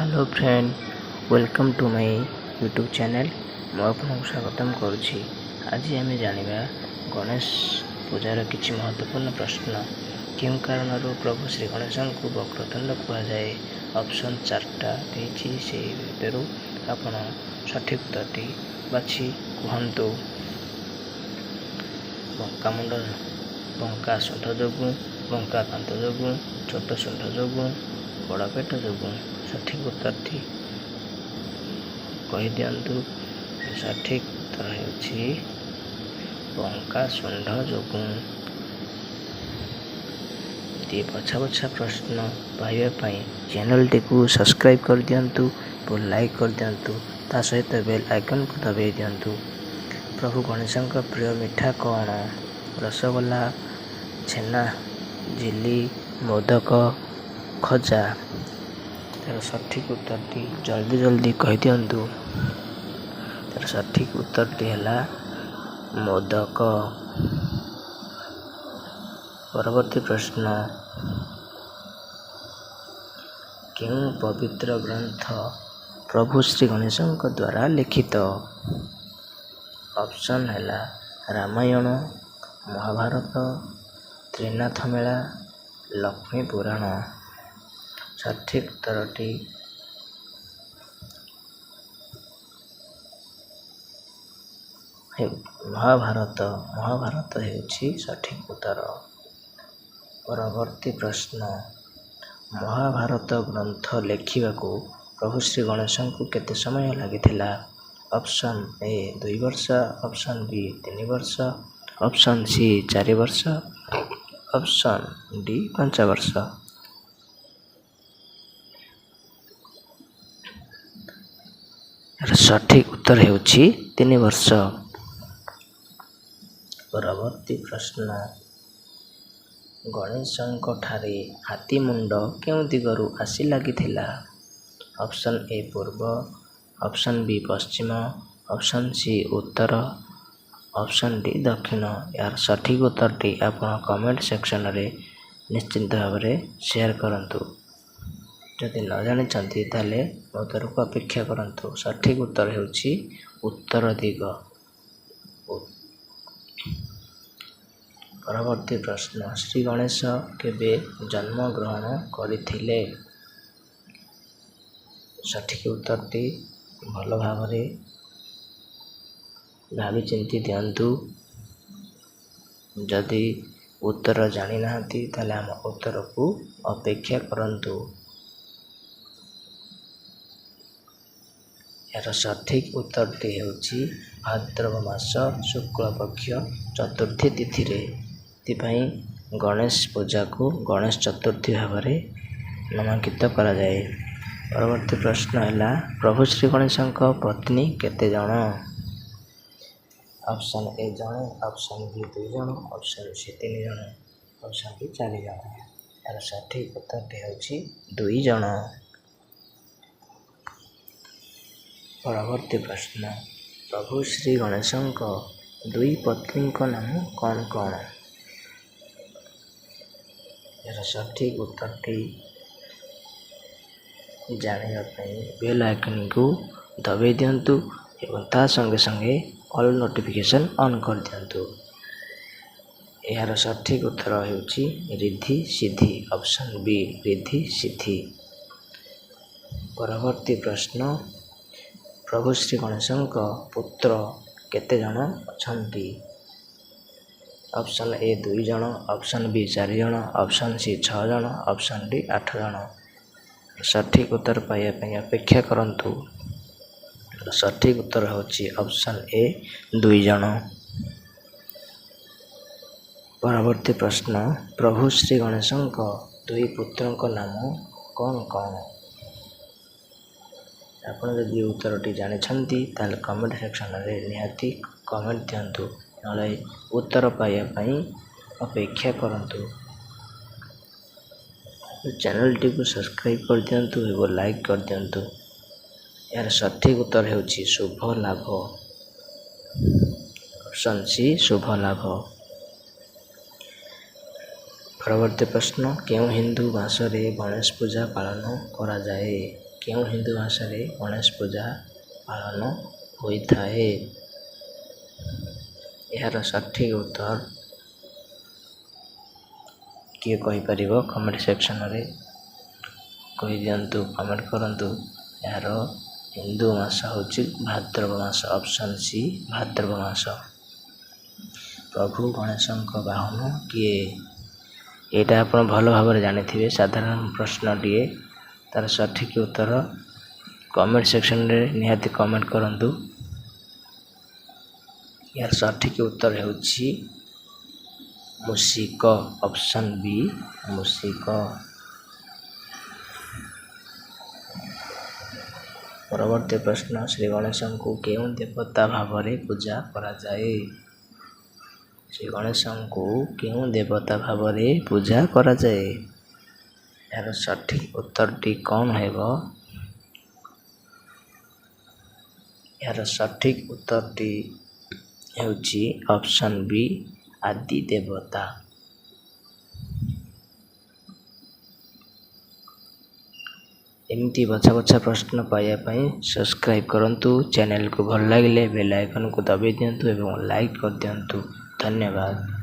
Hello friend, welcome to my YouTube channel. मैं आपको स्वागतम करुछि। आज आम जानिबा गणेश पूजार किछि महत्वपूर्ण प्रश्न। क्यों कारण प्रभु श्री गणेश को वक्रतुंड कहा जाए? ऑप्शन 4टा देछि, से भितरु आपण सठिक उत्तरटी बाछि कहंतु। बंका मुंड बंका सुंठ जोगु, बंका कांत जोगु, छोट सुंठ जोगु, बड़ पेट जोगु। सठिक उत्तरटी कहि दियंतु। सठिक उत्तर हेउछि बंका सुंठ जोगु। ये पछा पछा प्रश्न पाइबा पई चैनल टी सब्सक्राइब कर दियंतु और लाइक कर दियंतु। ता सहित बेल आइकन को दबाई दियंतु। प्रभु गणेश प्रिय मिठा कौन? रसगोल्ला, छेना, झिल्ली, मोदक, खजा। तार सठिक उत्तरटी जल्दी जल्दी कहि दियंतु। तार सठिक उत्तरटी हैला मोदक। परवर्ती प्रश्न, केउं पवित्र ग्रंथ प्रभु श्री गणेश द्वारा लिखित? ऑप्शन हैला रामायण, महाभारत, त्रिनाथ मेला, लक्ष्मी पुराण। सठिक उत्तरटी महाभारत। महाभारत हेउछि सठिक उत्तर। परवर्ती प्रश्न, महाभारत ग्रंथ लेखिबाकू प्रभु श्री गणेश को केते समय लागिथिला? ऑप्शन ए 2 वर्ष, ऑप्शन बी 3 वर्ष, ऑप्शन सी 4 वर्ष, ऑप्शन डी 5 वर्ष। सठिक उत्तर हेउछि 3 वर्ष। परवर्ती प्रश्न, गणेशଙ୍କ ठारे हाथी मुंड केउं दिगरु आसी लागिथिला? ऑप्शन ए पूर्व, ऑप्शन बी पश्चिम, ऑप्शन सी उत्तर, ऑप्शन डी दक्षिण। यार सठिक उत्तरटी आपण कमेंट सेक्शन रे निश्चिंत भाव शेयर करंतु। जदि न जानिछंती ताले मो तरफ अपेक्षा करंतु। सठिक उत्तर हेउछि उत्तर दिग। परवर्ती प्रश्न, श्री गणेश केबे जन्म ग्रहण करथिले? सठिक उत्तरटी भल भाव भावी चिंती दियंतु। जदि उत्तर जानी नाहंती ताले आम उत्तर को अपेक्षा करंतु। यार सठिक उत्तरटी हेउछि भाद्रव मास शुक्ल पक्ष चतुर्थी तिथि रे। तिपाई गणेश पूजा को गणेश चतुर्थी भाव नामांकित करा जाए। परवर्ती प्रश्न है, प्रभु श्री गणेश पत्नी केते जण? ऑप्शन ए जण, ऑप्शन बी 2 जण, ऑप्शन सी 3 जण, ऑप्शन डी 4 जण। यार सठिक उत्तरटी हेउछि 2 जण। परवर्ती प्रश्न, प्रभु श्री गणेश 2 पत्नी नाम कौन कौन? यार सठिक उत्तरटी जानिबा पई बेल आइकन को दबाई दियंतु एवं ता संगे संगे ऑल नोटिफिकेशन ऑन कर दियंतु। यार सठिक उत्तर हेउछि रिद्धि सिद्धि। Option B Riddhi Siddhi. परवर्ती प्रश्न, प्रभु श्री गणेश पुत्र केते जण अछंती? ऑप्शन ए 2 जण, ऑप्शन बी 4 जण, ऑप्शन सी 6 जण, ऑप्शन डी 8 जण। सठिक उत्तर पाइबा पई अपेक्षा करंतु। सठिक उत्तर होछि ऑप्शन ए 2 जण। परवर्ती प्रश्न, प्रभु श्री गणेश 2 पुत्रଙ୍କ नाम कौन कौन? आपण जदि उत्तरटी जानिछंती ताले कमेंट सेक्शन रे निहाती कमेंट दियंतु। नले उत्तर पाइबा पई अपेक्षा करंतु। चैनल टी को सब्सक्राइब कर दियंतु और लाइक कर दियंतु। यार सठिक उत्तर हेउछि शुभ लाभ। ऑप्शन सी शुभ लाभ। परवर्ती प्रश्न, केउं हिंदू मास रे गणेश पूजा पालन करा जाए? କେଉଁ ହିନ୍ଦୁ ମାସରେ ଗଣେଶ ପୂଜା ପାଳନ ହୋଇଥାଏ? ଏହାର ସଠିକ୍ ଉତ୍ତର କିଏ କହିପାରିବ? କମେଣ୍ଟ ସେକ୍ସନରେ କହିଦିଅନ୍ତୁ, କମେଣ୍ଟ କରନ୍ତୁ। ଏହାର ହିନ୍ଦୁ ମାସ ହେଉଛି ଭାଦ୍ରବ ମାସ। ଅପସନ୍ ସି ଭାଦ୍ରବ ମାସ। ପ୍ରଭୁ ଗଣେଶଙ୍କ ବାହନ କିଏ? ଏଇଟା ଆପଣ ଭଲ ଭାବରେ ଜାଣିଥିବେ, ସାଧାରଣ ପ୍ରଶ୍ନଟିଏ। ତାର ସଠିକ୍ ଉତ୍ତର କମେଣ୍ଟ ସେକ୍ସନରେ ନିହାତି କମେଣ୍ଟ କରନ୍ତୁ। ଏହାର ସଠିକ୍ ଉତ୍ତର ହେଉଛି ମୂଷିକ। Option B ମୂଷିକ। ପରବର୍ତ୍ତୀ ପ୍ରଶ୍ନ, ଶ୍ରୀ ଗଣେଶଙ୍କୁ କେଉଁ ଦେବତା ଭାବରେ ପୂଜା କରାଯାଏ? ଶ୍ରୀ ଗଣେଶଙ୍କୁ କେଉଁ ଦେବତା ଭାବରେ ପୂଜା କରାଯାଏ? ଏହାର ସଠିକ୍ ଉତ୍ତରଟି କ'ଣ ହେବ? ଏହାର ସଠିକ୍ ଉତ୍ତରଟି ହେଉଛି ଅପସନ୍ ବି ଆଦି ଦେବତା। ଏମିତି ବଛା ବଛା ପ୍ରଶ୍ନ ପାଇବା ପାଇଁ ସବସ୍କ୍ରାଇବ୍ କରନ୍ତୁ। ଚ୍ୟାନେଲକୁ ଭଲ ଲାଗିଲେ ବେଲ୍ ଆଇକନ୍କୁ ଦବାଇ ଦିଅନ୍ତୁ ଏବଂ ଲାଇକ୍ କରିଦିଅନ୍ତୁ। ଧନ୍ୟବାଦ।